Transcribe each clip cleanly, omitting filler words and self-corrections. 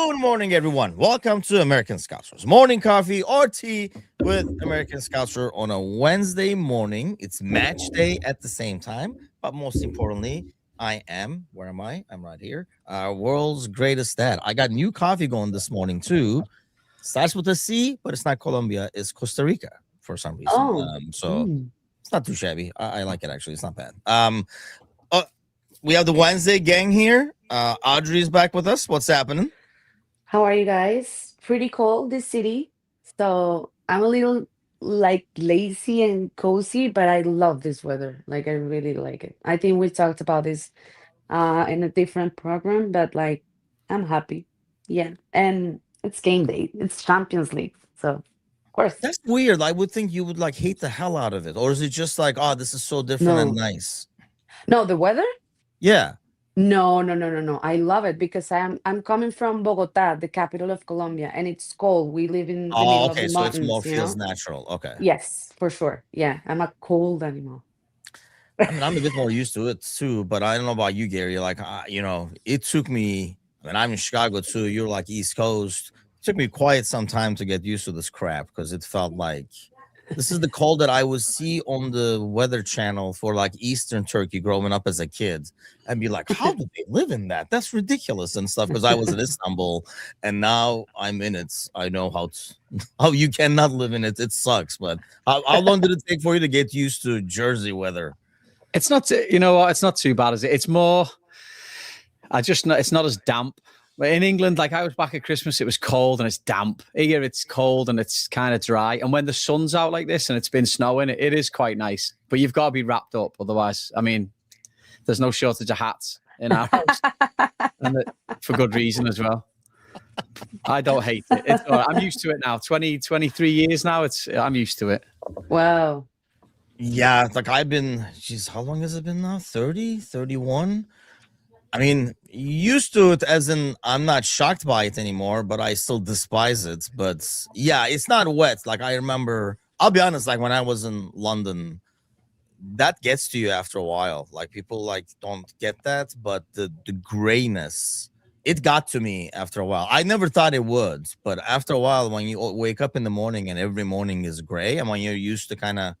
Good morning, everyone. Welcome to American Scouser's morning coffee or tea with American Scouser on a Wednesday morning. It's match day at the same time, but most importantly, I am. Where am I? I'm right here. Our world's greatest dad. I got new coffee going this morning too. Starts with a C, but it's not Colombia. It's Costa Rica for some reason. Oh, So mm. it's not too shabby. I like it actually. It's not bad. Uh, we have the Wednesday gang here. Audrey is back with us. What's happening? How are you guys? Pretty cold this city. So I'm a little like lazy and cozy, but I love this weather. Like I really like it. I think we talked about this in a different program, but like I'm happy. Yeah. And it's game day. It's Champions League. So of course. That's weird. I would think you would like hate the hell out of it, or is it just like, oh, this is so different and No. nice? No, the weather? Yeah. No, no, no, no, no. I love it because I'm coming from Bogota, the capital of Colombia, and it's cold. We live in the Oh, middle of okay. the So it's more mountains, feels natural. Okay. Yes, for sure. Yeah, I'm a cold animal. I mean, I'm a bit more used to it too, but I don't know about you, Gary. Like, it took me. I mean, I'm in Chicago too. You're like East Coast. It took me quite some time to get used to this crap because it felt like this is the cold that I would see on the Weather Channel for like Eastern Turkey growing up as a kid, and be like, "How do they live in that? That's ridiculous and stuff." Because I was in Istanbul, and now I'm in it. I know how you cannot live in it. It sucks. But how long did it take for you to get used to Jersey weather? It's not, you know what? It's not too bad, is it? It's more, it's not as damp. In England, like I was back at Christmas, it was cold and it's damp. Here, it's cold and it's kind of dry. And when the sun's out like this and it's been snowing, it is quite nice. But you've got to be wrapped up. Otherwise, I mean, there's no shortage of hats in our house. For good reason as well. I don't hate it. It's all right. I'm used to it now. 23 years now. I'm used to it. Wow. Yeah, like I've been, geez, how long has it been now? 30, 31? I mean, used to it as in I'm not shocked by it anymore, but I still despise it. But yeah, it's not wet. Like I remember, I'll be honest, like when I was in London, that gets to you after a while. Like people like don't get that, but the grayness, it got to me after a while. I never thought it would, but after a while, when you wake up in the morning and every morning is gray, and when you're used to kind of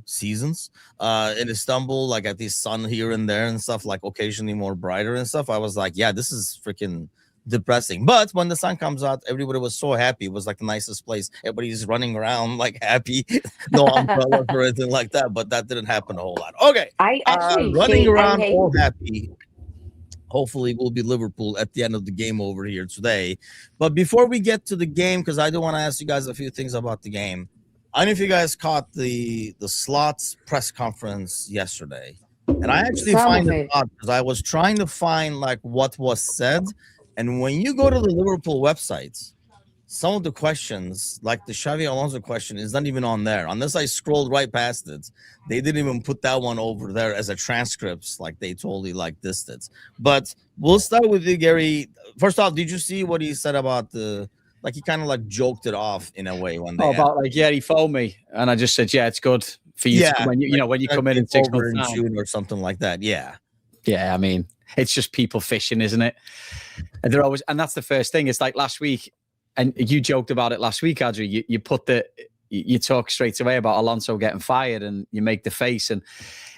seasons in Istanbul, like at least sun here and there and stuff, like occasionally more brighter and stuff, I was like, yeah, this is freaking depressing. But when the sun comes out, everybody was so happy. It was like the nicest place. Everybody's running around like happy, no umbrellas or anything like that, but that didn't happen a whole lot. Okay, I actually running hate. I around hate. all happy. Hopefully we'll be Liverpool at the end of the game over here today. But before we get to the game, because I do want to ask you guys a few things about the game. I don't know if you guys caught the Slots press conference yesterday, and I actually Some find of it it. odd because I was trying to find like what was said, and when you go to the Liverpool website, some of the questions, like the Xavi Alonso question, is not even on there. Unless I scrolled right past it, they didn't even put that one over there as a transcript. Like they totally like dissed it. But we'll start with you, Gary. First off, did you see what he said about the? Like he kind of like joked it off in a way when they About like, yeah, he phoned me and I just said, yeah, it's good for you to come when when you come in 6 over months in time. June or something like that. Yeah. Yeah, I mean, it's just people fishing, isn't it? And they're always, and that's the first thing. It's like last week, and you joked about it last week, Adri. You talk straight away about Alonso getting fired, and you make the face, and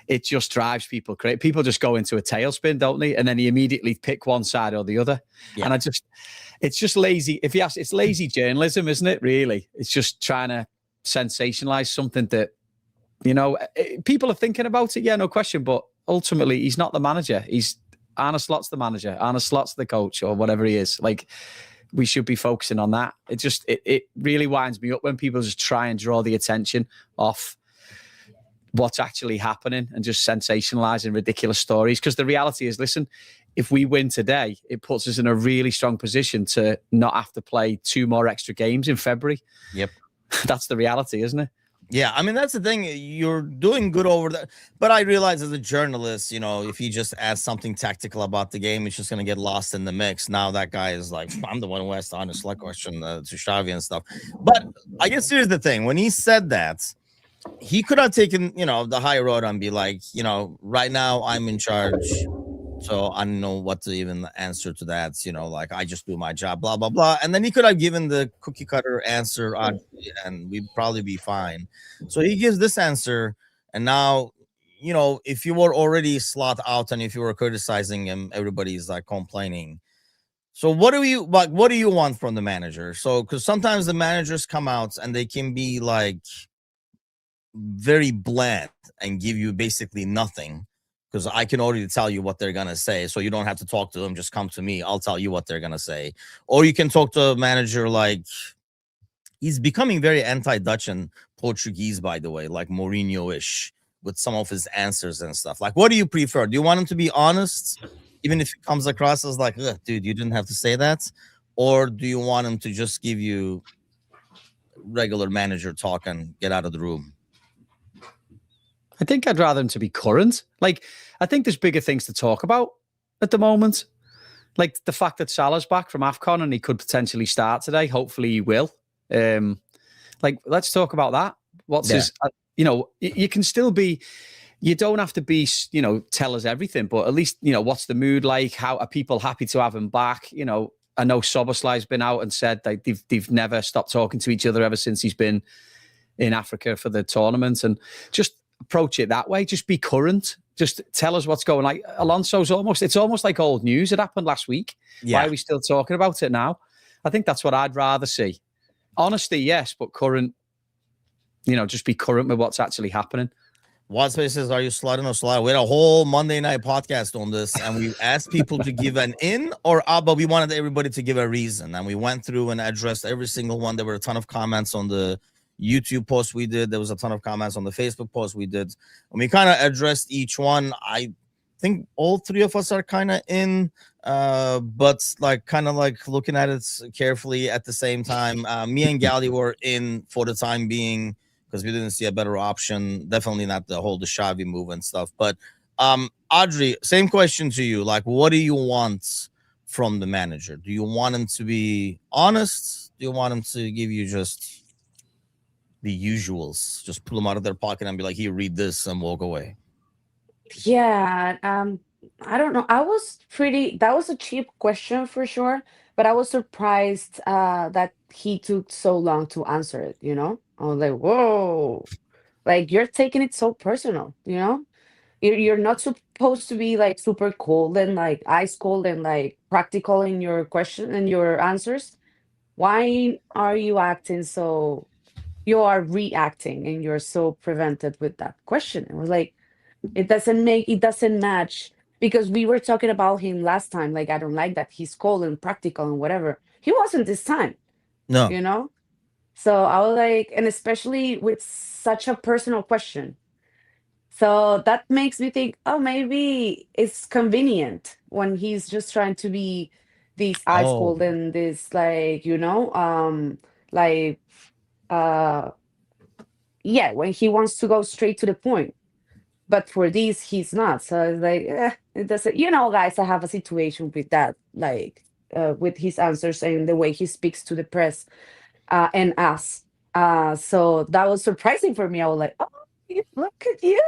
it just drives people crazy. People just go into a tailspin, don't they? And then you immediately pick one side or the other. Yeah. And it's just lazy. If you ask, it's lazy journalism, isn't it? Really, it's just trying to sensationalize something that people are thinking about it. Yeah, no question. But ultimately, he's not the manager. Arne Slot's the manager. Arne Slot's the coach, or whatever he is. Like, we should be focusing on that. It really winds me up when people just try and draw the attention off what's actually happening and just sensationalizing ridiculous stories. Because the reality is, listen, if we win today, it puts us in a really strong position to not have to play 2 more extra games in February. Yep. That's the reality, isn't it? Yeah, I mean, that's the thing. You're doing good over there. But I realize as a journalist, if you just ask something tactical about the game, it's just going to get lost in the mix. Now that guy is like, I'm the one who asked the Arne Slot question to Xavi and stuff. But I guess here's the thing. When he said that, he could have taken, the high road and be like, right now I'm in charge. So I don't know what to even answer to that. Like I just do my job, blah blah blah. And then he could have given the cookie cutter answer, and we'd probably be fine. So he gives this answer, and now if you were already Slot out and if you were criticizing him, everybody's like complaining. So what do you like? What do you want from the manager? So because sometimes the managers come out and they can be like very bland and give you basically nothing, because I can already tell you what they're gonna say, so you don't have to talk to them. Just come to me. I'll tell you what they're gonna say. Or you can talk to a manager like he's becoming very anti-Dutch and Portuguese, by the way, like Mourinho-ish with some of his answers and stuff. Like, what do you prefer? Do you want him to be honest, even if it comes across as like, dude, you didn't have to say that? Or do you want him to just give you regular manager talk and get out of the room? I think I'd rather him to be current. Like, I think there's bigger things to talk about at the moment. Like the fact that Salah's back from AFCON and he could potentially start today. Hopefully he will. Like, let's talk about that. What's his, you can still be, you don't have to be, tell us everything, but at least, what's the mood like? How are people happy to have him back? I know Soboslai's been out and said that they've never stopped talking to each other ever since he's been in Africa for the tournament, and just approach it that way. Just be current. Just tell us what's going on. Like Alonso's it's almost like old news. It happened last week. Yeah. Why are we still talking about it now? I think that's what I'd rather see. Honesty, yes, but current, just be current with what's actually happening. Wadspace says, are you slotting or slotting? We had a whole Monday night podcast on this, and we asked people to give an in or out, but we wanted everybody to give a reason. And we went through and addressed every single one. There were a ton of comments on the YouTube post we did. There was a ton of comments on the Facebook post we did. And we kind of addressed each one. I think all three of us are kind of in, but like kind of like looking at it carefully at the same time. Me and Gally were in for the time being, because we didn't see a better option. Definitely not the whole Xavi move and stuff. But Adri, same question to you. Like, what do you want from the manager? Do you want him to be honest? Do you want him to give you just the usuals? Just pull them out of their pocket and be like, here, read this, and walk away? Yeah, I don't know. That was a cheap question for sure, but I was surprised that he took so long to answer it, I was like, whoa, like you're taking it so personal, You're not supposed to be like super cold and like ice cold and like practical in your question and your answers. Why are you acting so, you are reacting and you're so prevented with that question? It was like, it doesn't match, because we were talking about him last time. Like, I don't like that he's cold and practical and whatever. He wasn't this time, No. So I was like, and especially with such a personal question. So that makes me think, oh, maybe it's convenient when he's just trying to be this ice cold and this like, like yeah, when he wants to go straight to the point. But for this, he's not. So it's like, it doesn't, guys, I have a situation with that, like with his answers and the way he speaks to the press and us. So that was surprising for me. I was like, oh, look at you.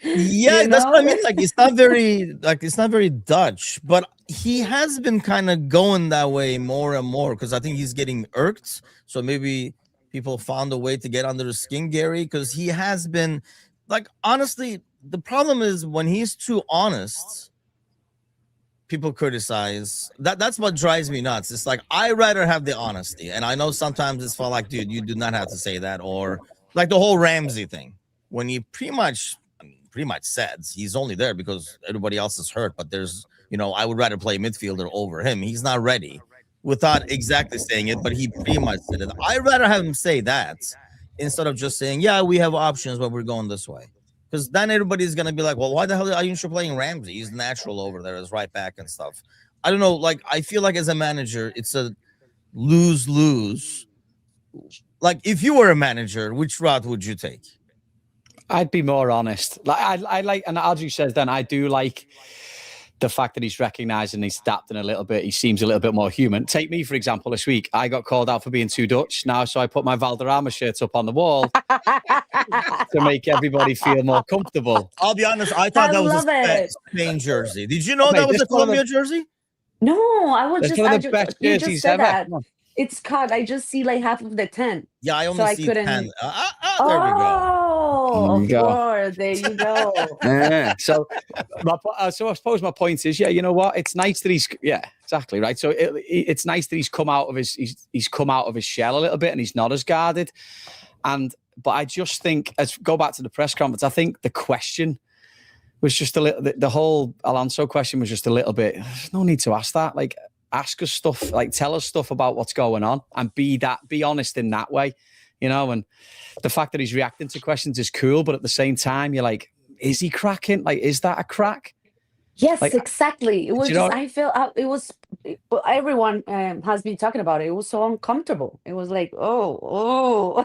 Yeah, that's what I mean. Like, it's not very Dutch, but he has been kind of going that way more and more, because I think he's getting irked. So maybe people found a way to get under his skin, Gary, because he has been, like, honestly, the problem is when he's too honest, people criticize. That's what drives me nuts. It's like, I rather have the honesty. And I know sometimes it's for like, dude, you do not have to say that. Or like the whole Ramsey thing, when he pretty much said he's only there because everybody else is hurt. But there's, I would rather play midfielder over him. He's not ready, without exactly saying it, but he pretty much said it. I'd rather have him say that instead of just saying, yeah, we have options, but we're going this way. Because then everybody's going to be like, well, why the hell are you playing Ramsey? He's natural over there as right back and stuff. I don't know. Like, I feel like as a manager, it's a lose-lose. Like, if you were a manager, which route would you take? I'd be more honest. Like I like, and Adri says, then I do like the fact that he's recognizing he's adapting a little bit, he seems a little bit more human. Take me, for example, this week. I got called out for being too Dutch now, so I put my Valderrama shirt up on the wall to make everybody feel more comfortable. I'll be honest, I I thought that was love it. Spain jersey. Did you know Mate, that was a that's one of Colombia jersey? No, I was That's just, one of the best you just jerseys said ever. that. Come on. It's cut. I just see like half of the tent. Yeah, I So only I see couldn't. 10. There we go. Oh, There you of go. course. There you go. Yeah. So I suppose my point is, yeah, you know what? It's nice that exactly right. So it's nice that he's come out of he's come out of his shell a little bit and he's not as guarded. But I just think, go back to the press conference, I think the question was just a little, the whole Alonso question was just a little bit, there's no need to ask that. Like, ask us stuff, like tell us stuff about what's going on and be honest in that way, you know? And the fact that he's reacting to questions is cool, but at the same time, you're like, is he cracking? Like, is that a crack? Yes, Like, exactly. It was you know- just, I feel it was, everyone has been talking about it. It was so uncomfortable. It was like, oh.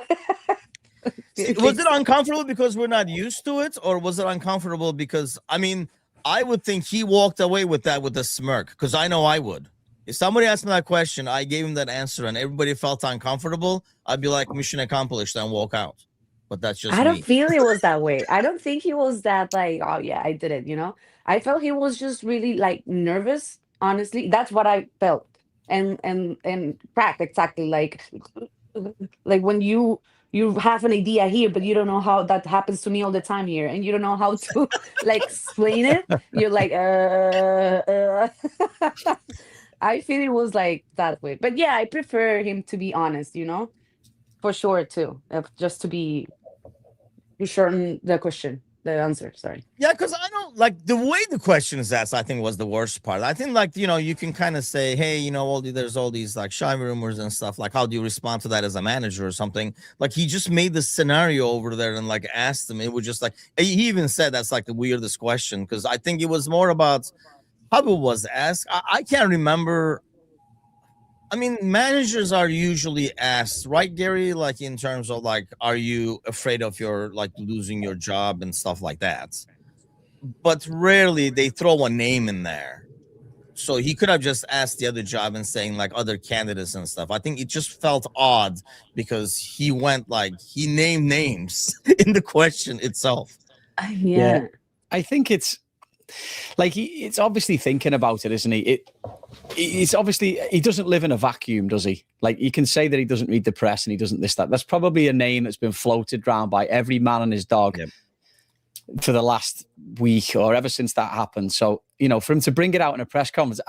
Was it uncomfortable because we're not used to it, or was it uncomfortable because, I mean, I would think he walked away with that with a smirk, because I know I would. If somebody asked me that question, I gave him that answer, and everybody felt uncomfortable, I'd be like, mission accomplished, and walk out. But that's just I don't me. feel it was that way. I don't think he was that like, oh yeah, I did it, you know? I felt he was just really like nervous, honestly. That's what I felt. And cracked exactly like when you have an idea here, but you don't know how that happens to me all the time here, and you don't know how to like explain it. You're like, I feel it was like that way. But yeah, I prefer him to be honest, you know, for sure too. Just to shorten the question, the answer. Sorry. Yeah, because I don't like the way the question is asked. I think was the worst part. I think, like, you know, you can kind of say, hey, you know, there's all these like shy rumors and stuff. Like, how do you respond to that as a manager or something? Like, he just made the scenario over there and like asked him. It was just like, he even said that's like the weirdest question, because I think it was more about how it was asked. I can't remember. I mean, managers are usually asked, right, Gary? Like, in terms of like, are you afraid of your like losing your job and stuff like that? But rarely they throw a name in there. So he could have just asked the other job and saying like other candidates and stuff. I think it just felt odd because he went like he named names in the question itself. Yeah. I think it's like it's obviously thinking about it, isn't he? It's obviously, he doesn't live in a vacuum, does he? Like, you can say that he doesn't read the press and he doesn't this, that. That's probably a name that's been floated around by every man and his dog for the last week or ever since that happened. So, you know, for him to bring it out in a press conference,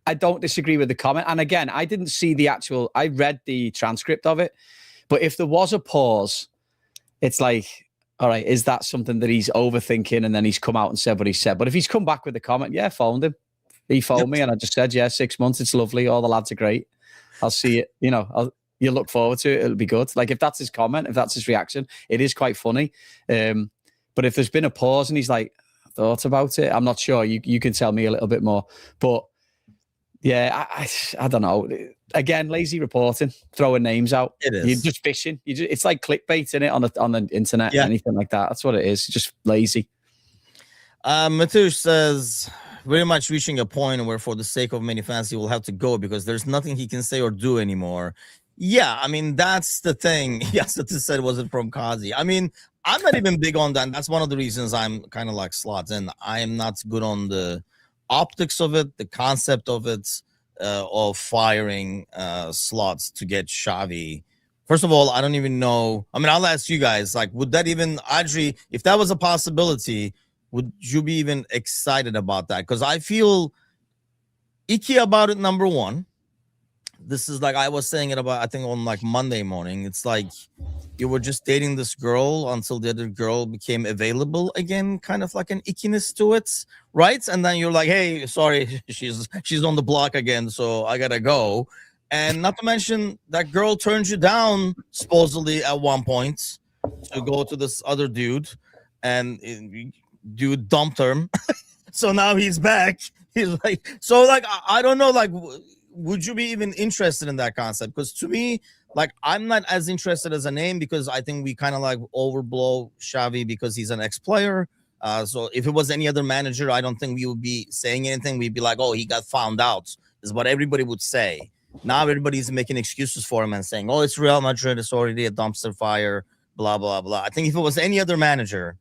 I don't disagree with the comment. And again, I didn't see I read the transcript of it, but if there was a pause, it's like, all right, is that something that he's overthinking and then he's come out and said what he said? But if he's come back with the comment, yeah, phoned him. He phoned me and I just said, yeah, 6 months. It's lovely. All the lads are great. I'll see it. You know, you look forward to it. It'll be good. Like, if that's his comment, if that's his reaction, it is quite funny. But if there's been a pause and he's like, I thought about it, I'm not sure. You can tell me a little bit more. But yeah, I don't know. Again, lazy reporting, throwing names out. It is. You're just fishing. It's like clickbait, in it on the internet, anything like that. That's what it is. Just lazy. Matush says, very much reaching a point where for the sake of many fans, he will have to go because there's nothing he can say or do anymore. Yeah, I mean, that's the thing. Yes, that said, was it from Kazi? I mean, I'm not even big on that. That's one of the reasons I'm kind of like Slots, and I am not good on the optics of it, the concept of it, of firing Slots to get Xavi. First of all, I don't even know. I mean, I'll ask you guys, like, would that even, Adri, if that was a possibility, would you be even excited about that? Because I feel icky about it, number one. This is like I was saying it about, I think, on like Monday morning. It's like you were just dating this girl until the other girl became available again, kind of like an ickiness to it, right? And then you're like, hey, sorry, she's on the block again, so I gotta go. And not to mention that girl turned you down supposedly at one point to go to this other dude, and dude dumped him. So now he's back. He's like, so like, I don't know, like, would you be even interested in that concept? Because to me, like, I'm not as interested as a name, because I think we kind of like overblow Xavi because he's an ex-player. So if it was any other manager, I don't think we would be saying anything. We'd be like, oh, he got found out, is what everybody would say. Now everybody's making excuses for him and saying, oh, it's Real Madrid, it's already a dumpster fire, blah, blah, blah. I think if it was any other manager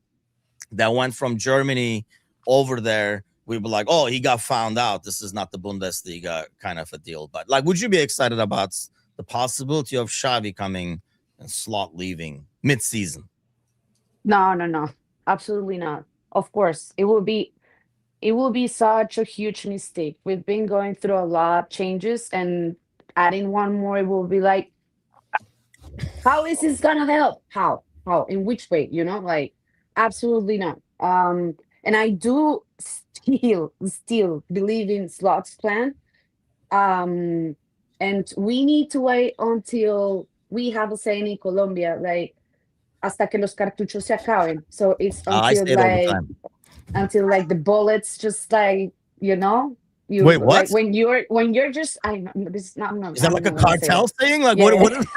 that went from Germany over there, we'd be like, oh, he got found out. This is not the Bundesliga kind of a deal. But like, would you be excited about the possibility of Xavi coming and Slot leaving mid-season? No. Absolutely not. Of course, it will be such a huge mistake. We've been going through a lot of changes, and adding one more, it will be like, how is this gonna help? How? In which way? Like, absolutely not. And I do still believe in Slot's plan. And we need to wait until we have a saying in Colombia, like, hasta que los cartuchos se acaben. So it's I say it all the time. until like the bullets just like, you Wait, what? like when you're just, I know this is not, Is that like a I'm not gonna say cartel it. thing? Like Yeah. what is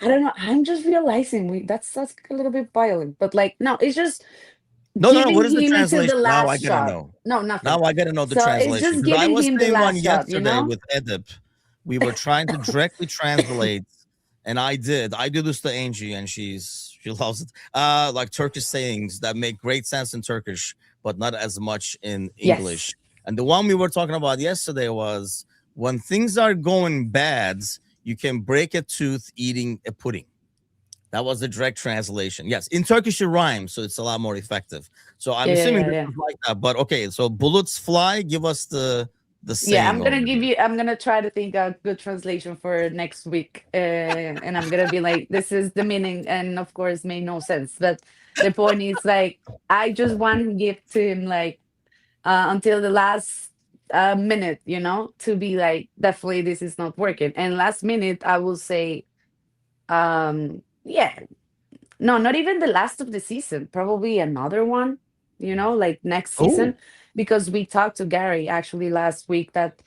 I don't know. I'm just realizing that's a little bit violent, but like, no, it's just No. giving What is the him until the translation? Now I last gotta shot. know. No, nothing. Now I gotta know the So it's translation. just Because I giving was him the saying one last shot, yesterday with Edip. We were trying to directly translate, and I did. I do this to Angie, and she loves it. Like Turkish sayings that make great sense in Turkish, but not as much in English. Yes. And the one we were talking about yesterday was, when things are going bad, you can break a tooth eating a pudding. That was the direct translation. Yes, in Turkish it rhymes, so it's a lot more effective. So I'm assuming this Yeah. is like that. But okay, so bullets fly. Give us the Yeah, saying over there. I'm gonna try to think a good translation for next week. And I'm gonna be like, this is the meaning, and of course made no sense. But the point is like, I just want to give to him like, until the last minute, to be like, definitely this is not working. And last minute I will say, yeah, no, not even the last of the season, probably another one, like next Oh, season, because we talked to Gary actually last week that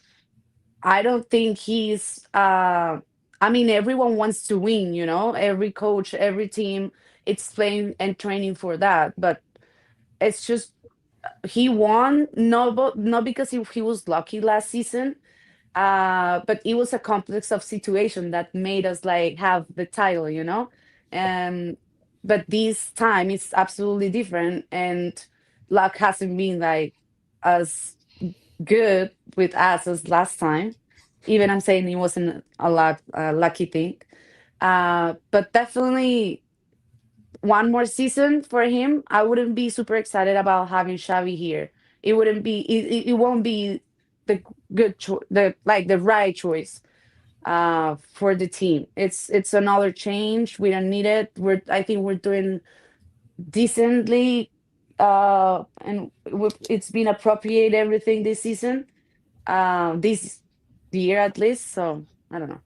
I don't think he's I mean, everyone wants to win, every coach, every team, it's playing and training for that, but it's just, he won, no, but not because he was lucky last season, but it was a complex of situation that made us like have the title, and but this time it's absolutely different, and luck hasn't been like as good with us as last time. Even I'm saying it wasn't a lot lucky thing, but definitely one more season for him. I wouldn't be super excited about having Xavi here. It wouldn't be. It won't be the good choice. The right choice for the team. It's another change. We don't need it. I think we're doing decently, and it's been appropriate everything this season, this year at least. So I don't know.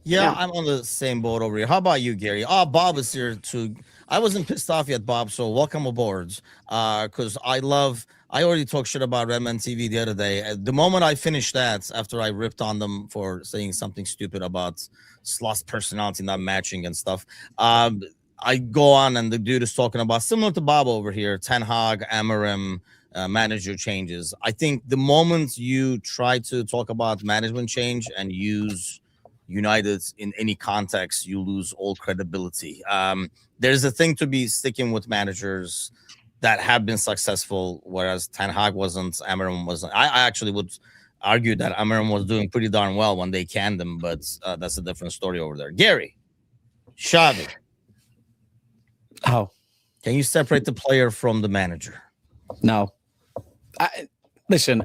yeah, No. I'm on the same boat over here. How about you, Gary? Oh, Bob is here too. I wasn't pissed off yet, Bob. So welcome aboard. Because I already talked shit about Redman TV the other day. The moment I finished that, after I ripped on them for saying something stupid about Slot's personality not matching and stuff, I go on and the dude is talking about, similar to Bob over here, Ten Hag, Amarim, manager changes. I think the moment you try to talk about management change and use United in any context, you lose all credibility. There's a thing to be sticking with managers that have been successful, whereas Ten Hag wasn't, Amarim wasn't. I actually would argue that Amarim was doing pretty darn well when they canned him, but that's a different story over there. Gary, Xavi, Oh, can you separate the player from the manager? no. Listen,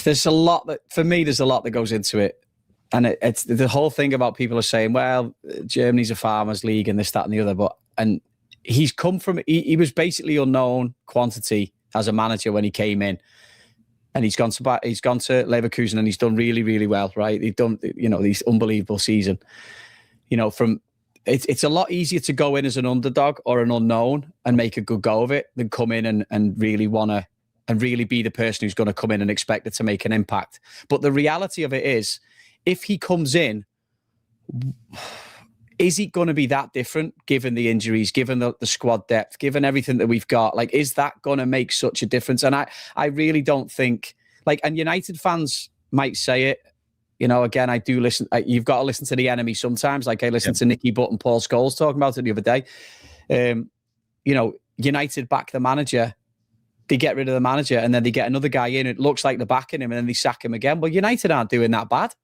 there's a lot that goes into it. And it's the whole thing about people are saying, well, Germany's a farmers league and this, that, and the other. And he's come from, he was basically unknown quantity as a manager when he came in. And he's gone to Leverkusen and he's done really, really well, right? He's done, these unbelievable season. It's a lot easier to go in as an underdog or an unknown and make a good go of it than come in and really want to, and really be the person who's going to come in and expect it to make an impact. But the reality of it is, if he comes in, is it going to be that different given the injuries, given the squad depth, given everything that we've got? Like, is that going to make such a difference? And I really don't think, like, and United fans might say it, you know, again, I do listen. You've got to listen to the enemy sometimes. Like I listened to Nicky Butt and Paul Scholes talking about it the other day. You know, United back the manager, they get rid of the manager, and then they get another guy in. It looks like they're backing him, and then they sack him again. Well, United aren't doing that bad.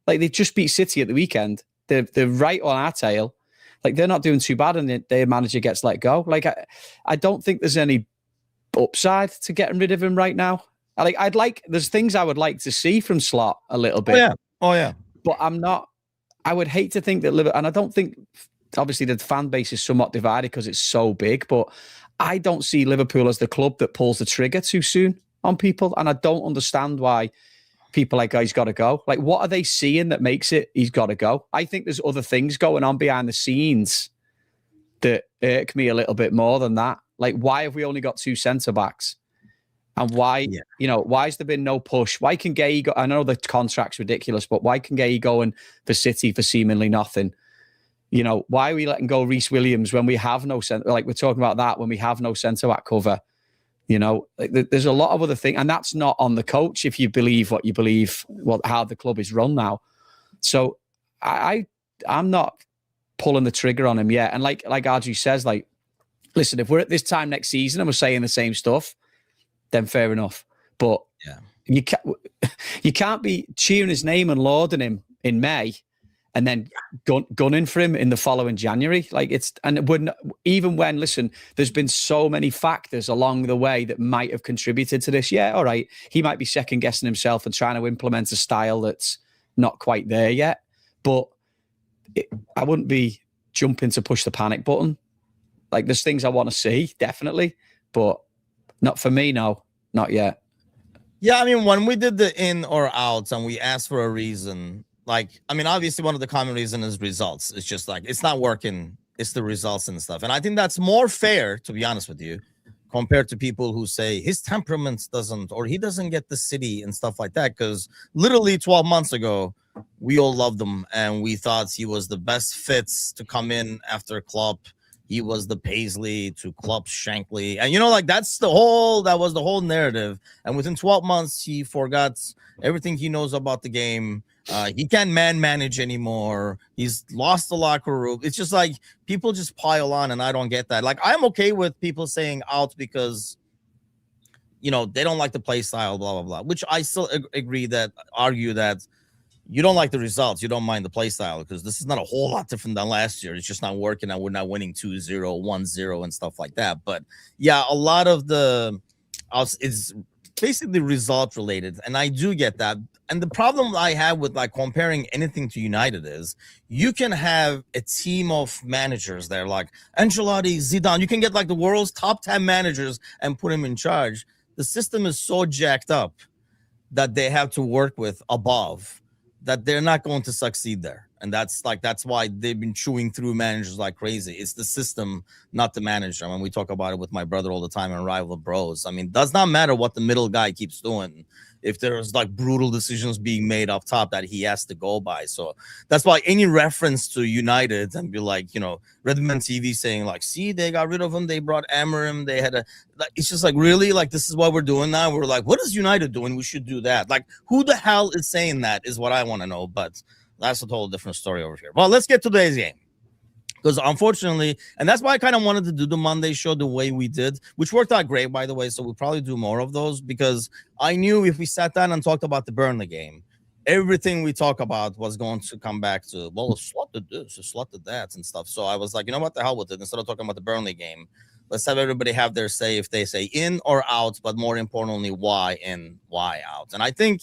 Like, they just beat City at the weekend. They're right on our tail. Like, they're not doing too bad, and their manager gets let go. Like, I don't think there's any upside to getting rid of him right now. There's things I would like to see from Slot a little bit. Oh yeah. But I would hate to think that Liverpool, and I don't think, obviously the fan base is somewhat divided because it's so big, but I don't see Liverpool as the club that pulls the trigger too soon on people. And I don't understand why people like, oh, he's got to go. Like, what are they seeing that makes it he's got to go? I think there's other things going on behind the scenes that irk me a little bit more than that. Like, why have we only got 2 centre-backs? And why, you know, why has there been no push? Why can Gay go? I know the contract's ridiculous, but why can Gay go in for City for seemingly nothing? You know, why are we letting go Reece Williams when we have no centre? Like, we're talking about that when we have no centre-back cover. You know, like, there's a lot of other things, and that's not on the coach if you believe what you believe, how the club is run now. So I'm not pulling the trigger on him yet. And like Adri says, like, listen, if we're at this time next season and we're saying the same stuff, then fair enough. But you can't be cheering his name and lauding him in May and then gunning for him in the following January. Like, even when, listen, there's been so many factors along the way that might have contributed to this. Yeah, all right, he might be second guessing himself and trying to implement a style that's not quite there yet. But I wouldn't be jumping to push the panic button. Like, there's things I want to see, definitely, but not for me, no, not yet. Yeah, I mean, when we did the in or outs and we asked for a reason, like, I mean, obviously one of the common reasons is results. It's just like, it's not working. It's the results and stuff. And I think that's more fair, to be honest with you, compared to people who say his temperament doesn't, or he doesn't get the city and stuff like that. Because literally 12 months ago, we all loved him and we thought he was the best fits to come in after Klopp. He was the Paisley to Klopp's Shankly. And, you know, like, that was the whole narrative. And within 12 months, he forgot everything he knows about the game. He can't manage anymore. He's lost the locker room. It's just like, people just pile on, and I don't get that. Like, I'm okay with people saying out because, you know, they don't like the play style, blah, blah, blah, which I still argue that you don't like the results. You don't mind the play style because this is not a whole lot different than last year. It's just not working and we're not winning 2-0, 1-0 and stuff like that. But yeah, a lot of it's basically result related. And I do get that. And the problem I have with like comparing anything to United is you can have a team of managers there like Ancelotti, Zidane. You can get like the world's top 10 managers and put them in charge. The system is so jacked up that they have to work with above that they're not going to succeed there. And that's why they've been chewing through managers like crazy. It's the system, not the manager. I mean, we talk about it with my brother all the time in Rival Bros. I mean, does not matter what the middle guy keeps doing if there's like brutal decisions being made up top that he has to go by. So that's why any reference to United and be like, you know, Redman TV saying like, see, they got rid of him. They brought Amorim. They had it's just like, really? Like, this is what we're doing now? We're like, what is United doing? We should do that. Like, who the hell is saying that is what I want to know. But that's a whole different story over here. Well, let's get to today's game. Because unfortunately, and that's why I kind of wanted to do the Monday show the way we did, which worked out great, by the way. So we'll probably do more of those because I knew if we sat down and talked about the Burnley game, everything we talk about was going to come back to, well, Slot did this, Slot did that and stuff. So I was like, you know what, the hell with it. Instead of talking about the Burnley game, let's have everybody have their say if they say in or out, but more importantly, why in, why out. And I think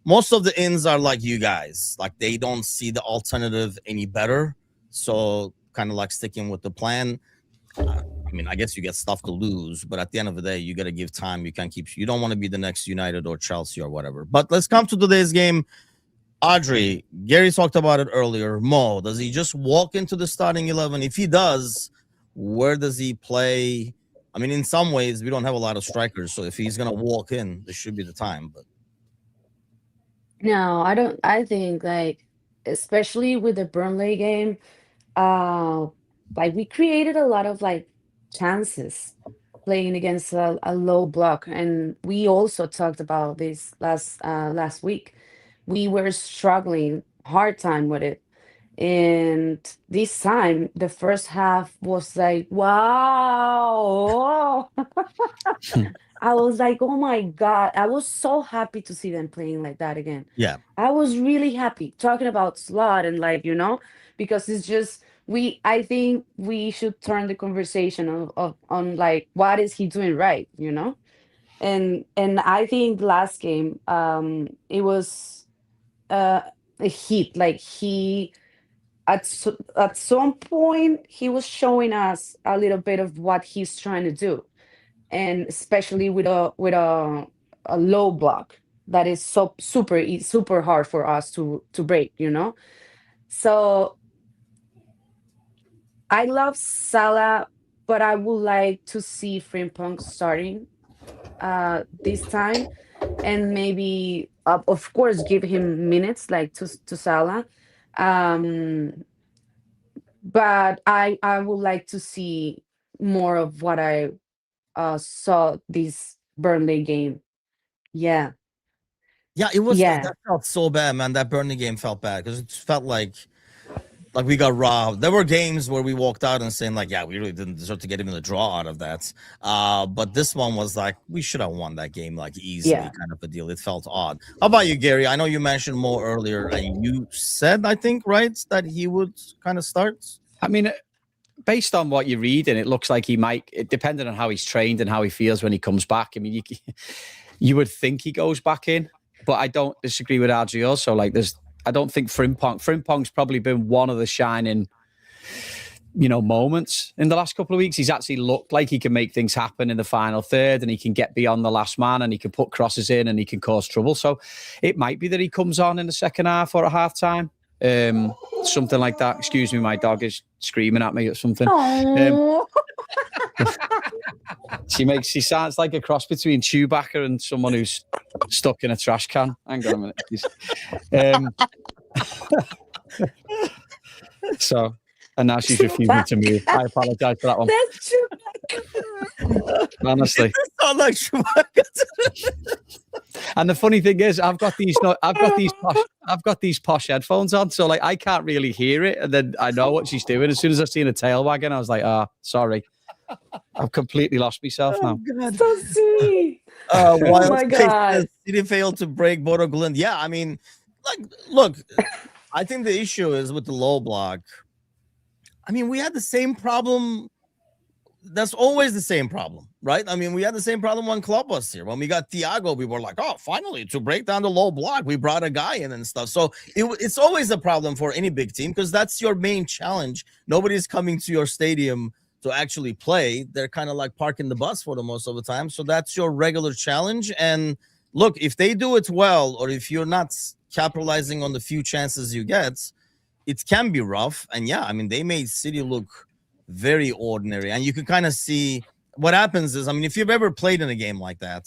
most of the ins are like you guys, like they don't see the alternative any better. So kind of like sticking with the plan. I mean, I guess you get stuff to lose, but at the end of the day, you got to give time. You don't want to be the next United or Chelsea or whatever. But let's come to today's game. Adri, Gary talked about it earlier. Mo, does he just walk into the starting 11? If he does, where does he play? I mean, in some ways, we don't have a lot of strikers. So if he's going to walk in, this should be the time. But No, I don't. I think, like, especially with the Burnley game, like we created a lot of like chances playing against a low block, and we also talked about this last week. We were struggling hard time with it, and this time the first half was like, wow. I was like, oh my God. I was so happy to see them playing like that again. Yeah. I was really happy talking about Slot and like, because it's just I think we should turn the conversation of on like what is he doing right, And I think last game, it was a hit. Like at some point he was showing us a little bit of what he's trying to do, and especially with a low block that is so super hard for us to break. So I love Salah, but I would like to see Frimpong starting this time, and maybe of course give him minutes like to Salah. um but I would like to see more of what I saw this Burnley game. Yeah, Yeah, it was yeah, that felt so bad, man. That Burnley game felt bad because it felt like we got robbed. There were games where we walked out and saying like, yeah, we really didn't deserve to get even a draw out of that. But this one was like, we should have won that game like easily, yeah. kind of a deal. It felt odd. How about you, Gary? I know you mentioned more earlier, and you said, I think, right, that he would kind of start. I mean, based on what you're reading, it looks like he might, depending on how he's trained and how he feels when he comes back. I mean, you would think he goes back in, but I don't disagree with Adri also. Like, I don't think Frimpong's probably been one of the shining, moments in the last couple of weeks. He's actually looked like he can make things happen in the final third, and he can get beyond the last man, and he can put crosses in, and he can cause trouble. So it might be that he comes on in the second half or at half time. Something like that. Excuse me, my dog is screaming at me or something. She sounds like a cross between Chewbacca and someone who's stuck in a trash can. Hang on a minute. So, and now she's refusing to move. I apologize for that one. That's Chewbacca. Honestly. Sound like Chewbacca. And the funny thing is, I've got these posh headphones on, so like I can't really hear it, and then I know what she's doing. As soon as I seen a tail wagging, I was like, sorry, I've completely lost myself now. God. So sweet. Oh my God. City failed to break Bodo Glimt. Yeah, I mean, like, look, I think the issue is with the low block. I mean, we had the same problem. That's always the same problem, right? I mean, we had the same problem when Klopp was here. When we got Thiago, we were like, oh, finally, to break down the low block, we brought a guy in and stuff. So it's always a problem for any big team because that's your main challenge. Nobody's coming to your stadium to actually play. They're kind of like parking the bus for the most of the time. So that's your regular challenge. And look, if they do it well, or if you're not capitalizing on the few chances you get, it can be rough. And yeah, I mean, they made City look very ordinary, and you can kind of see what happens is, I mean, if you've ever played in a game like that,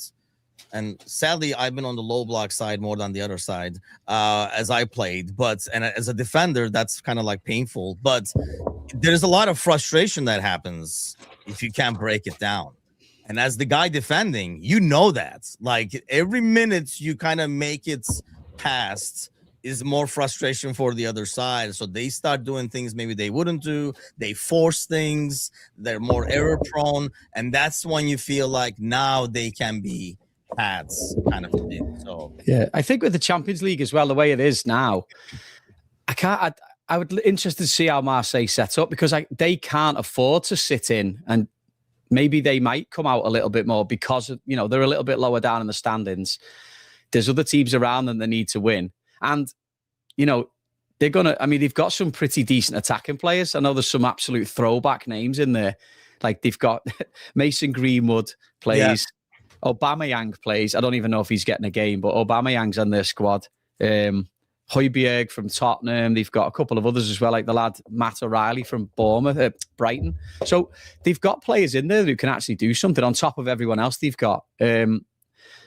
and sadly I've been on the low block side more than the other side as I played, and as a defender that's kind of like painful, but there's a lot of frustration that happens if you can't break it down. And as the guy defending, that like every minute you kind of make it past is more frustration for the other side. So they start doing things maybe they wouldn't do. They force things. They're more error prone. And that's when you feel like now they can be pads kind of thing. So yeah, I think with the Champions League as well, the way it is now, I would be interested to see how Marseille sets up, because they can't afford to sit in, and maybe they might come out a little bit more because they're a little bit lower down in the standings. There's other teams around them that need to win. And, they've got some pretty decent attacking players. I know there's some absolute throwback names in there. Like they've got Mason Greenwood plays, Aubameyang plays. I don't even know if he's getting a game, but Aubameyang's on their squad. Højbjerg from Tottenham. They've got a couple of others as well, like the lad Matt O'Reilly from Brighton. So they've got players in there who can actually do something on top of everyone else they've got.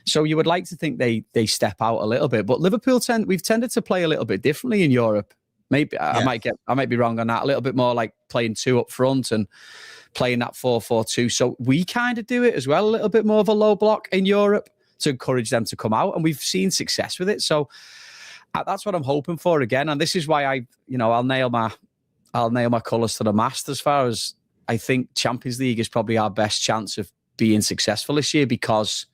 So you would like to think they step out a little bit, but Liverpool we've tended to play a little bit differently in Europe. Maybe I might be wrong on that. A little bit more like playing 2 up front and playing that 4-4-2. So we kind of do it as well, a little bit more of a low block in Europe to encourage them to come out, and we've seen success with it. So that's what I'm hoping for again. And this is why I'll nail my colours to the mast as far as I think Champions League is probably our best chance of being successful this year, because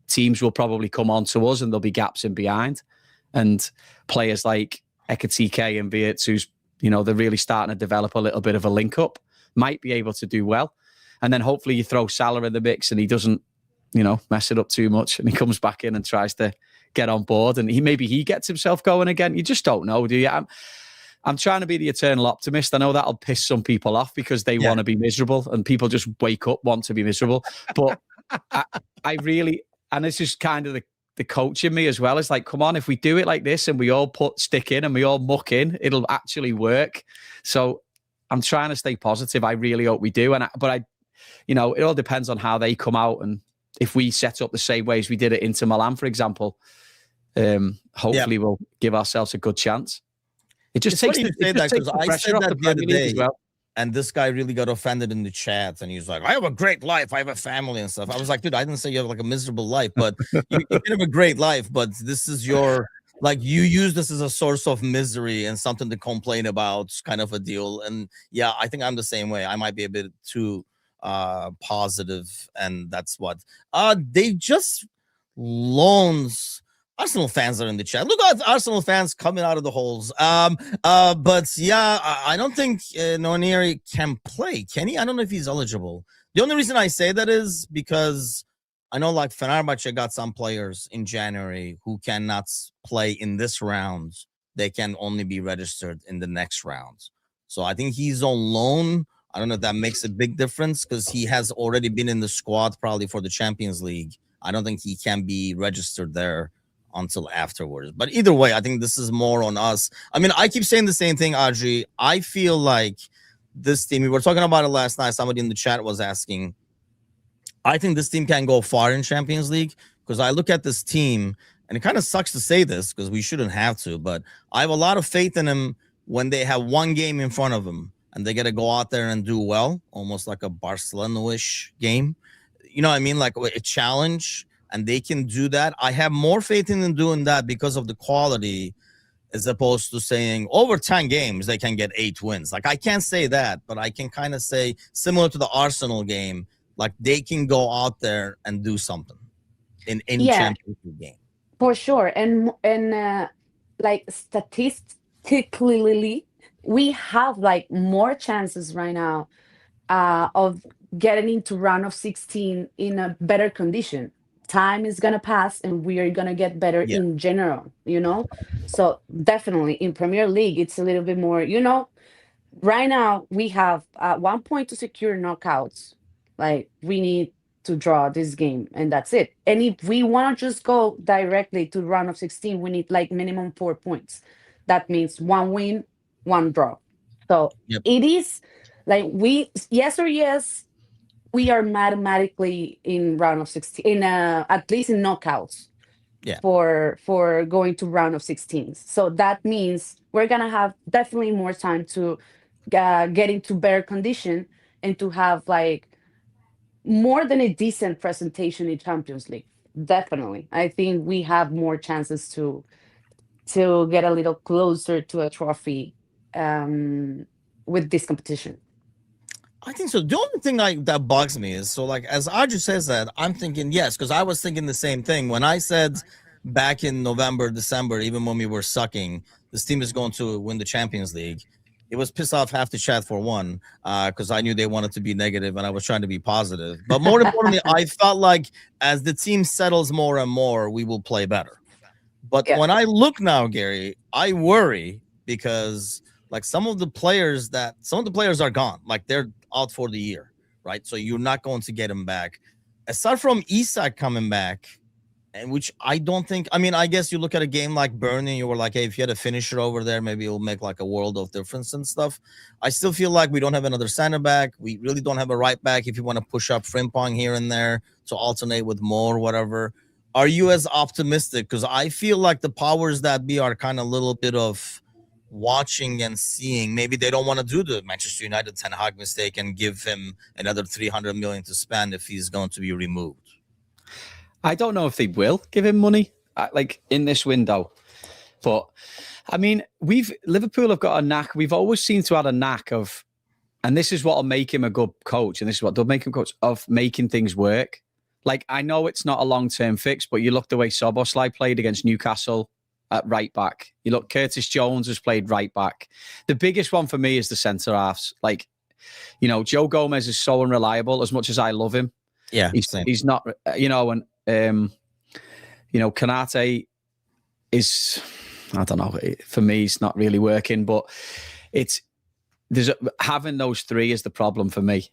teams will probably come on to us and there'll be gaps in behind. And players like Ekatike and Wirtz, who's, they're really starting to develop a little bit of a link up, might be able to do well. And then hopefully you throw Salah in the mix and he doesn't, mess it up too much, and he comes back in and tries to get on board, and he gets himself going again. You just don't know, do you? I'm trying to be the eternal optimist. I know that'll piss some people off because they want to be miserable, and people just wake up, want to be miserable. But I really, and this is kind of the coach in me as well. It's like, come on, if we do it like this and we all stick in and we all muck in, it'll actually work. So I'm trying to stay positive. I really hope we do. But it all depends on how they come out, and if we set up the same way as we did at Inter Milan, for example, hopefully we'll give ourselves a good chance. It just takes the pressure off the Premier League as well. And this guy really got offended in the chat, and he's like, I have a great life, I have a family and stuff. I was like, dude, I didn't say you have like a miserable life, but you can have a great life, but this is you use this as a source of misery and something to complain about, kind of a deal. And yeah, I think I'm the same way. I might be a bit too positive, and that's what they just loans. Arsenal fans are in the chat. Look at Arsenal fans coming out of the holes. But yeah, I don't think Nwaneri can play. Can he? I don't know if he's eligible. The only reason I say that is because I know like Fenerbahce got some players in January who cannot play in this round. They can only be registered in the next round. So I think he's on loan. I don't know if that makes a big difference because he has already been in the squad probably for the Champions League. I don't think he can be registered there until afterwards. But either way, I think this is more on us. I mean, I keep saying the same thing, Adri. I feel like this team, we were talking about it last night. Somebody in the chat was asking, I think this team can go far in Champions League because I look at this team, and it kind of sucks to say this because we shouldn't have to, but I have a lot of faith in them when they have one game in front of them and they got to go out there and do well, almost like a Barcelona-ish game. You know what I mean? Like a challenge, and they can do that. I have more faith in them doing that because of the quality, as opposed to saying over 10 games they can get 8 wins. Like I can't say that, but I can kind of say similar to the Arsenal game, like they can go out there and do something in any Champions League game. For sure. And like statistically, we have like more chances right now of getting into round of 16 in a better condition. Time is going to pass and we are going to get better in general, So definitely in Premier League, it's a little bit more, right now we have 1 point to secure knockouts. Like we need to draw this game and that's it. And if we want to just go directly to round of 16, we need like minimum 4 points. That means 1 win, 1 draw. So it is like we are mathematically in round of 16, at least in knockouts for going to round of 16. So that means we're going to have definitely more time to get into better condition and to have like more than a decent presentation in Champions League. Definitely. I think we have more chances to get a little closer to a trophy with this competition. I think so. The only thing that bugs me is, so like as Audrey says that, I'm thinking yes, because I was thinking the same thing when I said back in November, December, even when we were sucking, this team is going to win the Champions League. It was pissed off half the chat for one, because I knew they wanted to be negative and I was trying to be positive. But more importantly, I felt like as the team settles more and more, we will play better. But when I look now, Gary, I worry because like some of the players are gone. Like they're out for the year, right? So you're not going to get them back. Aside from Isak coming back, and which I don't think, I mean, I guess you look at a game like Burnley, you were like, hey, if you had a finisher over there, maybe it'll make like a world of difference and stuff. I still feel like we don't have another center back. We really don't have a right back if you want to push up Frimpong here and there to alternate with Mo or whatever. Are you as optimistic? Because I feel like the powers that be are kind of a little bit of watching and seeing. Maybe they don't want to do the Manchester United Ten Hag mistake and give him another 300 million to spend if he's going to be removed. I don't know if they will give him money like in this window, but I mean, Liverpool have got a knack. We've always seemed to have a knack of, and this is what will make him a good coach, and this is what they'll make him coach, of making things work. Like, I know it's not a long-term fix, but you look the way Szoboszlai played against Newcastle at right back. You look, Curtis Jones has played right back. The biggest one for me is the centre halves. Like, you know, Joe Gomez is so unreliable. As much as I love him, Yeah, he's not. You know, and you know, Konate is, I don't know. For me, it's not really working. But having those three is the problem for me.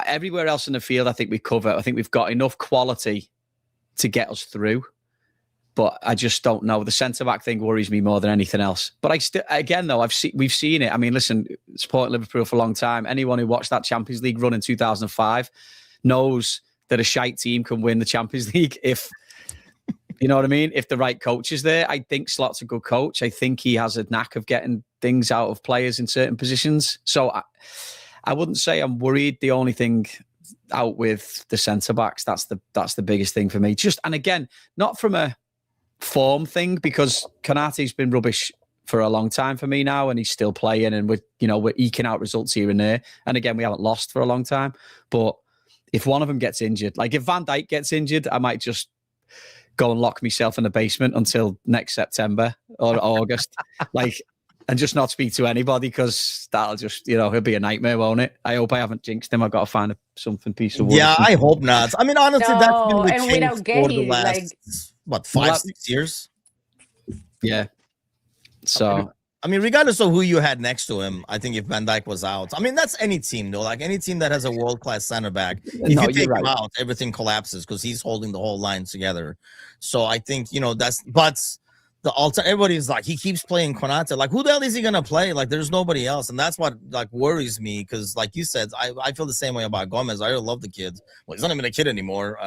Everywhere else in the field, I think we cover. I think we've got enough quality to get us through. But I just don't know. The centre back thing worries me more than anything else. But again, though, we've seen it. I mean, listen, supporting Liverpool for a long time. Anyone who watched that Champions League run in 2005 knows that a shite team can win the Champions League if, you know what I mean? If the right coach is there. I think Slot's a good coach. I think he has a knack of getting things out of players in certain positions. So I wouldn't say I'm worried. The only thing out with the centre backs, that's the biggest thing for me. And again, not from a form thing, because Konate's been rubbish for a long time for me now, and he's still playing, and we're eking out results here and there. And again, we haven't lost for a long time. But if one of them gets injured, like if Van Dijk gets injured, I might just go and lock myself in the basement until next September or August, and just not speak to anybody, because that'll just, it'll be a nightmare, won't it? I hope I haven't jinxed him. I've got to find something piece of wood. Yeah, I hope not. I mean, honestly, that's been No, the and case without for Gary, the last, 5-6 years? Yeah. So, I mean, regardless of who you had next to him, I think if Van Dijk was out, I mean, that's any team, though. Like any team that has a world-class center back, if you take him out, everything collapses because he's holding the whole line together. So I think, but everybody's like, he keeps playing Konate. Like, who the hell is he going to play? Like, there's nobody else. And that's what, worries me, because, like you said, I feel the same way about Gomez. I really love the kid. Well, he's not even a kid anymore.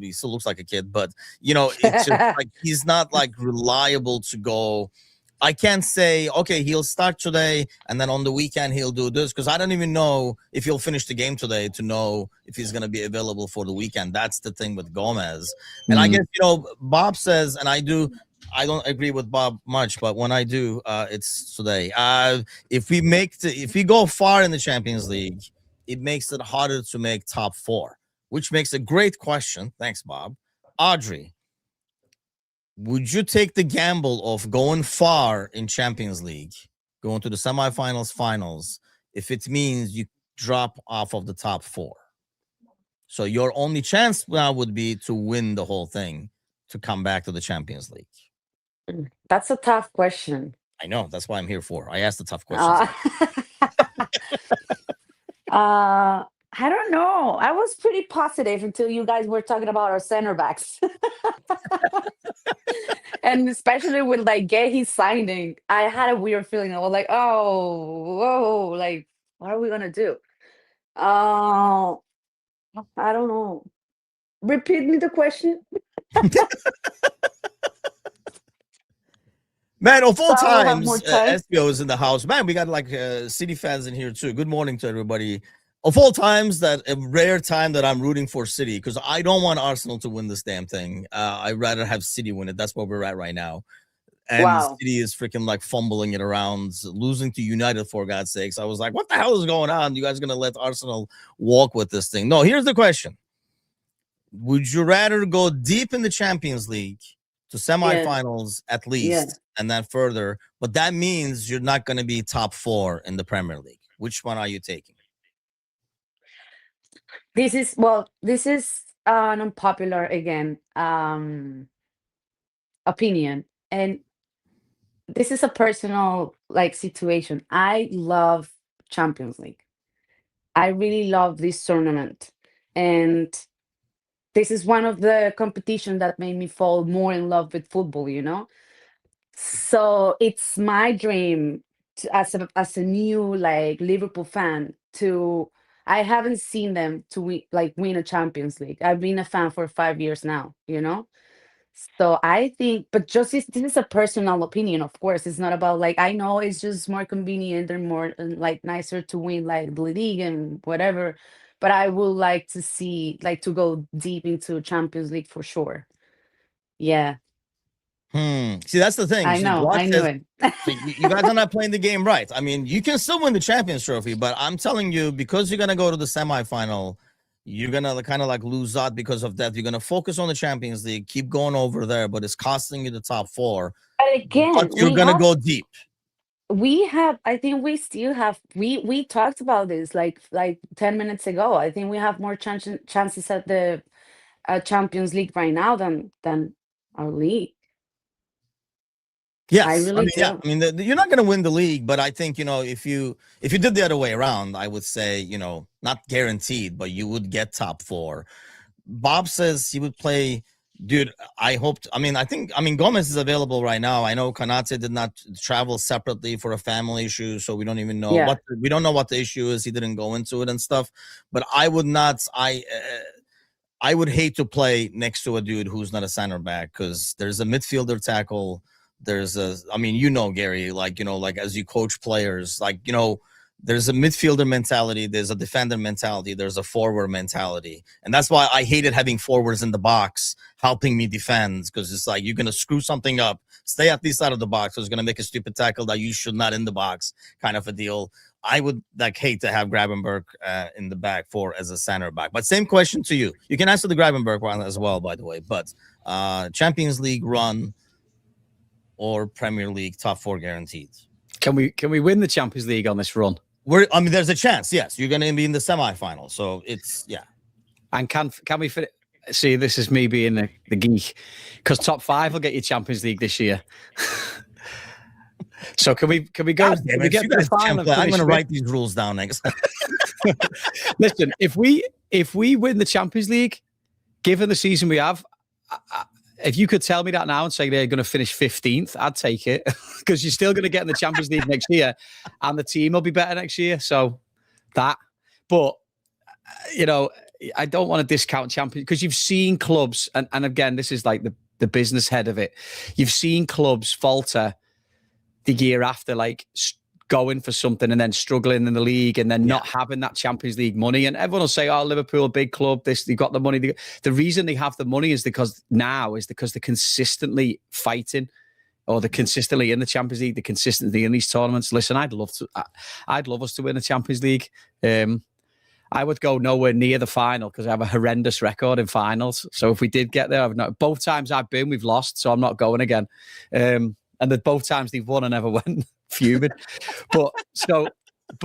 He still looks like a kid. But, it's just like he's not, reliable to go. I can't say, okay, he'll start today, and then on the weekend he'll do this, because I don't even know if he'll finish the game today to know if he's going to be available for the weekend. That's the thing with Gomez. And I guess, Bob says, and I don't agree with Bob much, but when I do, it's today. If we go far in the Champions League, it makes it harder to make top 4, which makes a great question. Thanks, Bob. Adri, would you take the gamble of going far in Champions League, going to the semifinals, finals, if it means you drop off of the top 4? So your only chance now would be to win the whole thing, to come back to the Champions League. That's a tough question. I know. That's why I'm here for. I asked the tough questions. I don't know. I was pretty positive until you guys were talking about our center backs. And especially with Gay signing, I had a weird feeling. I was like, oh, whoa, what are we gonna do? I don't know. Repeat me the question. Man, of all So I will have times, more time. SBO is in the house. Man, we got City fans in here too. Good morning to everybody. Of all times, that a rare time that I'm rooting for City, because I don't want Arsenal to win this damn thing. I'd rather have City win it. That's where we're at right now. And Wow. City is freaking fumbling it around, losing to United, for God's sakes. I was like, what the hell is going on? You guys going to let Arsenal walk with this thing? No, here's the question. Would you rather go deep in the Champions League to semifinals at least, and then further, but that means you're not going to be top 4 in the Premier League? Which one are you taking? This is an unpopular opinion, and this is a personal situation. I love Champions League. I really love this tournament, and this is one of the competitions that made me fall more in love with football. So it's my dream as a new Liverpool fan to. I haven't seen them to win a Champions League. I've been a fan for 5 years now. So I think, but just this is a personal opinion, of course. It's not about like I know it's just more convenient and more like nicer to win like the league and whatever. But I would like to see like to go deep into Champions League for sure. Yeah, See, that's the thing. I See, know, Glock I knew says, it. so you guys are not playing the game right. I mean, you can still win the Champions Trophy, but I'm telling you, because you're gonna go to the semifinal, you're gonna kind of like lose out because of that. You're gonna focus on the Champions League, keep going over there, but it's costing you the top four. But But again, you're gonna go deep. we have I think we still have we talked about this like 10 minutes ago. I think we have more chances at the Champions League right now than our league. I Yes, I really mean, yeah, do. I mean, you're not going to win the league, but I think if you did the other way around, I would say not guaranteed, but you would get top four. Bob says he would play. Dude, I hoped. I mean, Gomez is available right now. I know Kanate did not travel separately for a family issue, so we don't even know Yeah. we don't know what the issue is. He didn't go into it and stuff. But I would not. I would hate to play next to a dude who's not a center back because there's a midfielder tackle. There's Gary, like as you coach players, there's a midfielder mentality, there's a defender mentality, there's a forward mentality. And that's why I hated having forwards in the box helping me defend, because it's like you're going to screw something up, stay at the side of the box, it's going to make a stupid tackle that you should not in the box, kind of a deal. I would hate to have Gravenberg in the back for as a center back. But same question to you. You can answer the Gravenberg one as well, by the way. But Champions League run or Premier League top four guaranteed. Can we win the Champions League on this run? There's a chance. Yes, you're going to be in the semifinal. So it's And can we fit? See, this is me being the geek, because top five will get you Champions League this year. So can we go? Can we get to the final? I'm going to write these rules down next. Listen, if we win the Champions League, given the season we have, if you could tell me that now and say they're going to finish 15th, I'd take it, because you're still going to get in the Champions League next year, and the team will be better next year. So that, but I don't want to discount Champions, because you've seen clubs, and again, this is like the business head of it. You've seen clubs falter the year after, like going for something and then struggling in the league and then not having that Champions League money. And everyone will say, oh, Liverpool, big club, they've got the money. The reason they have the money is because they're consistently fighting, or they're consistently in the Champions League, they're consistently in these tournaments. Listen, I'd love us to win the Champions League. I would go nowhere near the final because I have a horrendous record in finals. So if we did get there, both times I've been, we've lost, so I'm not going again. And that both times they've won, I never went, fuming. But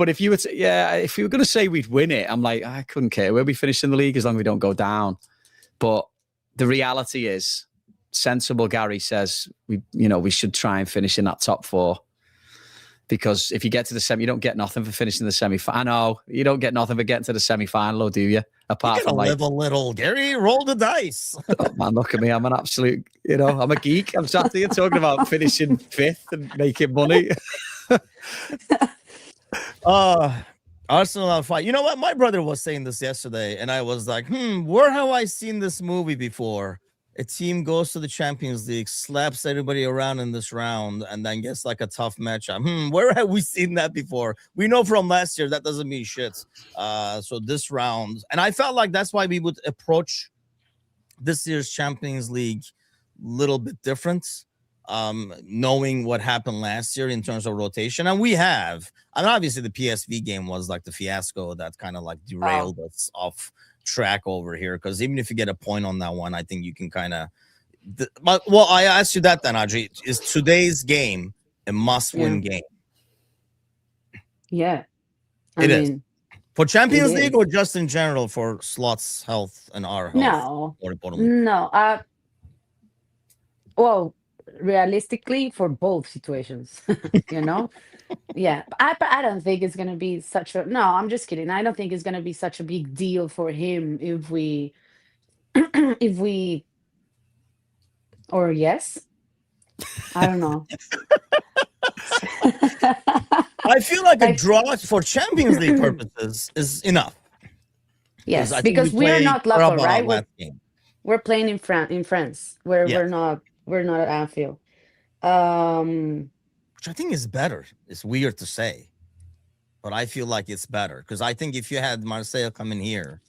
if you were if you were going to say we'd win it, I'm like, I couldn't care. We'll be finishing the league as long as we don't go down. But the reality is, sensible Gary says we should try and finish in that top four. Because if you get to the semi, you don't get nothing for finishing the semi-final. I know, you don't get nothing for getting to the semi-final, do you? Apart from live a little, Gary. Roll the dice. Oh man, look at me. I'm an absolute, I'm a geek. I'm sat here talking about finishing fifth and making money. Arsenal on fire. You know what? My brother was saying this yesterday, and I was like, where have I seen this movie before? A team goes to the Champions League, slaps everybody around in this round, and then gets like a tough matchup. Where have we seen that before? We know from last year that doesn't mean shit. So this round, and I felt like that's why we would approach this year's Champions League a little bit different, knowing what happened last year in terms of rotation. And we have, and obviously the PSV game was like the fiasco that kind of like derailed us off track over here, because even if you get a point on that one, I think you can kind of I asked you that then, Adri. Is today's game a must-win game? Yeah, it is for Champions League, or just in general for Slot's health and our health? No. Well, realistically, for both situations, Yeah, I don't think it's gonna be such a. No, I'm just kidding. I don't think it's gonna be such a big deal for him if we, or yes, I don't know. I feel like a draw for Champions League purposes is enough. Yes, because we're not level, right? we're playing in France, where Yeah. we're not at Anfield. Um, Which I think is better. It's weird to say, but I feel like it's better because I think if you had Marseille come in here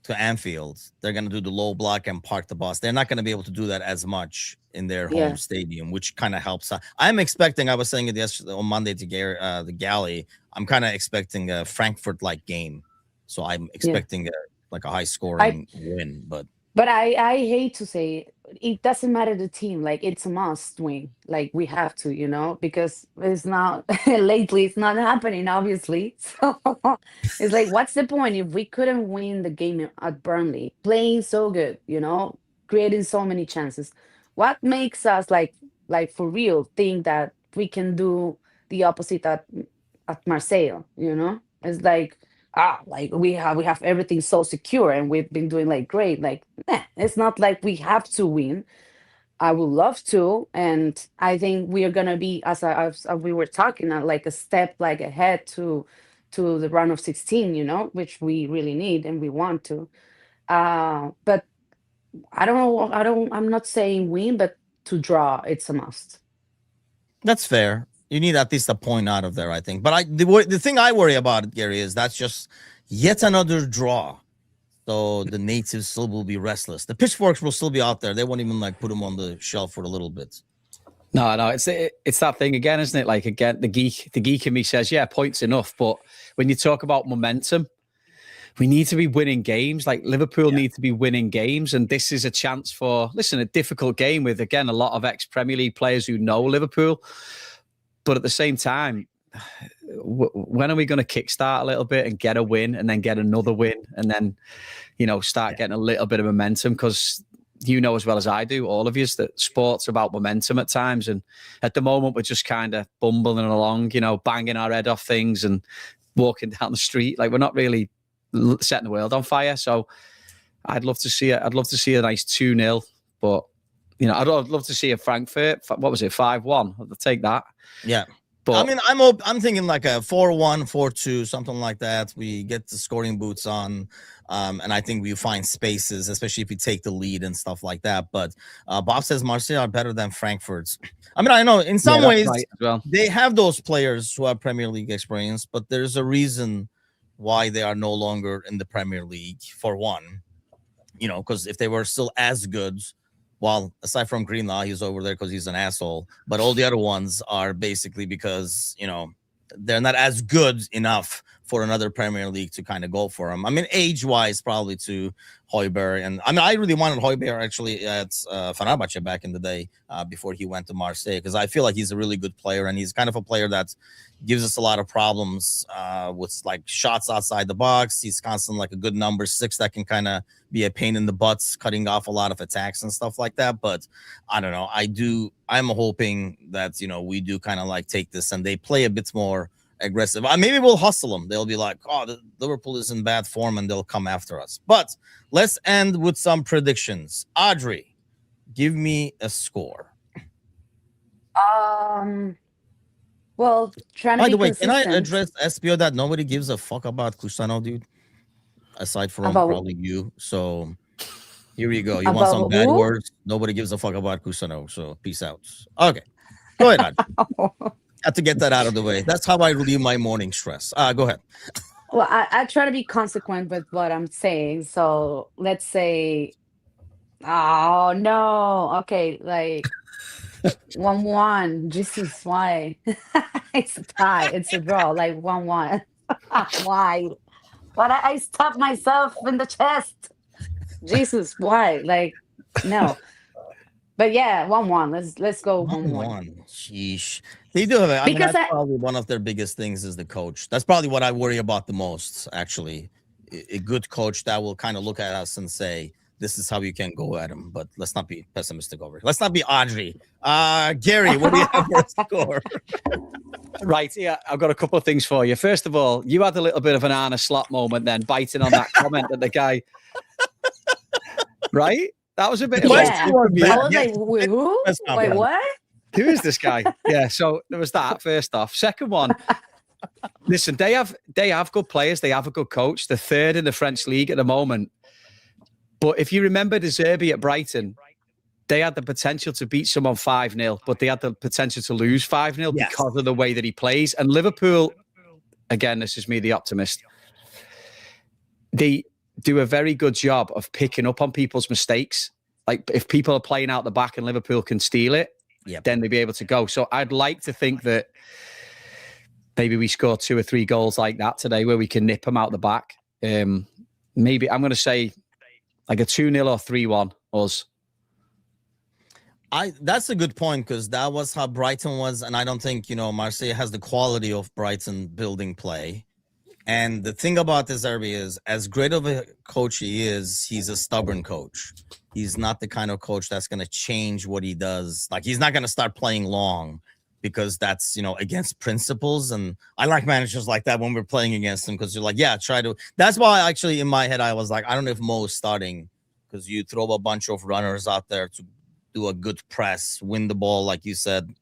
to Anfield, they're going to do the low block and park the bus. They're not going to be able to do that as much in their home yeah, stadium, which kind of helps. I'm expecting, I was saying it yesterday on Monday to Gary, the Galley, I'm kind of expecting a Frankfurt-like game. So I'm yeah. expecting like a high I scoring win, but But I hate to say it, it doesn't matter the team. Like it's a must win. Like we have to, because it's not lately. It's not happening, obviously. So it's like, what's the point if we couldn't win the game at Burnley, playing so good, creating so many chances? What makes us like for real think that we can do the opposite at Marseille? It's like like we have everything so secure and we've been doing like great. Like, it's not like we have to win. I would love to, and I think we are gonna be, as we were talking, like a step like ahead to the round of 16, which we really need and we want to. But I don't know. I'm not saying win, but to draw, it's a must. that's fair. You need at least a point out of there, I think. But the thing I worry about, Gary, is that's just yet another draw. So the natives still will be restless. The pitchforks will still be out there. They won't even like put them on the shelf for a little bit. No, it's that thing again, isn't it? Like again, the geek in me says, yeah, points enough. But when you talk about momentum, we need to be winning games. Like Liverpool need to be winning games, and this is a chance for a difficult game with again a lot of ex-Premier League players who know Liverpool. But at the same time, when are we going to kickstart a little bit and get a win, and then get another win, and then start getting a little bit of momentum? Because as well as I do, all of you, that sport's about momentum at times. And at the moment, we're just kind of bumbling along, banging our head off things and walking down the street. Like we're not really setting the world on fire. So I'd love to see it. I'd love to see a nice 2-0. But, I'd love to see a Frankfurt. What was it? 5-1. I'll take that. Yeah. But I mean, I'm thinking like a 4-1, 4-2, something like that. We get the scoring boots on, and I think we find spaces, especially if we take the lead and stuff like that. But Bob says Marseille are better than Frankfurt's. I mean, I know in some ways right as well. they have those players who have Premier League experience, but there's a reason why they are no longer in the Premier League. For one, because if they were still as good. Well, aside from Greenlaw, he's over there because he's an asshole. But all the other ones are basically because, they're not as good enough for another Premier League to kind of go for him. I mean, age-wise, probably to Højbjerg. And I mean, I really wanted Højbjerg actually at Fenerbahce back in the day before he went to Marseille, because I feel like he's a really good player, and he's kind of a player that gives us a lot of problems with like shots outside the box. He's constantly like a good number 6 that can kind of be a pain in the butts, cutting off a lot of attacks and stuff like that. But I don't know. I'm hoping that, we do kind of like take this and they play a bit more aggressive. Maybe we'll hustle them. They'll be like, oh, Liverpool is in bad form and they'll come after us. But let's end with some predictions. Adri, give me a score. Well, trying to By be the way, can I consistent address SPO that nobody gives a fuck about Cusano, dude? Aside from about probably you. So here you go. You want some about bad who? words? Nobody gives a fuck about Cusano. So peace out. Okay. Go ahead, Adri. Had to get that out of the way. That's how I relieve my morning stress. Go ahead. Well, I try to be consequent with what I'm saying. So let's say, oh no, okay, like 1-1. Jesus, why? It's a tie. It's a draw. Like 1-1. Why? But I stabbed myself in the chest. Jesus, why? Like, no. But yeah, 1-1. Let's go 1-1. Sheesh. They do have it. I mean, Because that's probably one of their biggest things is the coach. That's probably what I worry about the most, actually. A good coach that will kind of look at us and say, this is how you can go at him. But let's not be pessimistic over it. Let's not be Audrey. Gary, what do you have for a score? Right, yeah, I've got a couple of things for you. First of all, you had a little bit of an Arne Slot moment then, biting on that comment that the guy... Right? That was a bit... yeah. I was Yes. like, wait, who? That's not Wait, bad. what? Who is this guy? Yeah, so there was that first off. Second one, listen, they have good players. They have a good coach. They're third in the French league at the moment. But if you remember the Derby at Brighton, they had the potential to beat someone 5-0, but they had the potential to lose 5-0 Yes. because of the way that he plays. And Liverpool, again, this is me, the optimist, they do a very good job of picking up on people's mistakes. Like if people are playing out the back and Liverpool can steal it, then they'll be able to go. So I'd like to think that maybe we score 2 or 3 goals like that today where we can nip them out the back. Maybe I'm going to say like a 2-0 or 3-1 us. That's a good point, because that was how Brighton was, and I don't think Marseille has the quality of Brighton building play. And the thing about this Derby is, as great of a coach he is, he's a stubborn coach. He's not the kind of coach that's going to change what he does. Like, he's not going to start playing long because that's against principles. And I like managers like that when we're playing against them, because you're like, yeah, try to. That's why actually in my head I was like, I don't know if Mo's starting, because you throw a bunch of runners out there to do a good press, win the ball, like you said,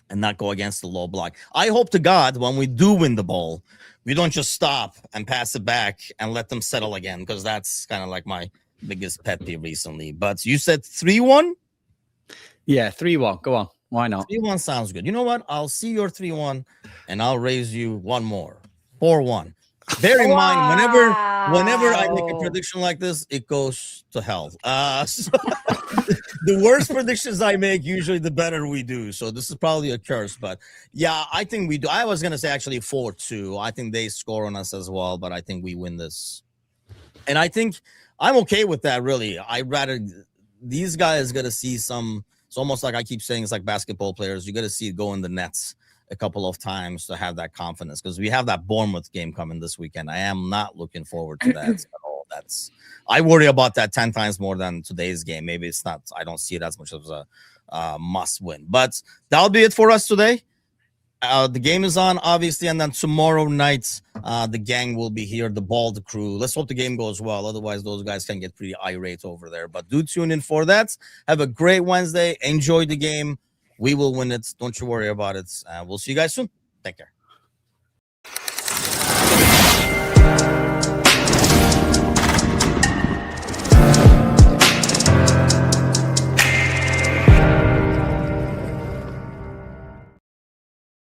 and not go against the low block. I hope to God when we do win the ball, we don't just stop and pass it back and let them settle again, because that's kind of like my biggest pet peeve recently. But you said 3-1? Yeah, 3-1. Go on. Why not? 3-1 sounds good. You know what? I'll see your 3-1, and I'll raise you one more. 4-1. Bear in mind, whenever I make a prediction like this, it goes to hell. So the worse predictions I make, usually the better we do. So this is probably a curse, but yeah, I think we do. I was gonna say actually 4-2. I think they score on us as well, but I think we win this, and I think I'm okay with that. Really, I'd rather these guys got to see some. It's almost like I keep saying, it's like basketball players. You got to see it go in the nets a couple of times to have that confidence, because we have that Bournemouth game coming this weekend. I am not looking forward to that at all. I worry about that 10 times more than today's game. Maybe it's not, I don't see it as much as a must win, but that'll be it for us today. The game is on, obviously, and then tomorrow night the gang will be here, the Bald crew. Let's hope the game goes well, otherwise those guys can get pretty irate over there. But do tune in for that. Have a great Wednesday. Enjoy the game. We will win it. Don't you worry about it. We'll see you guys soon. Take care.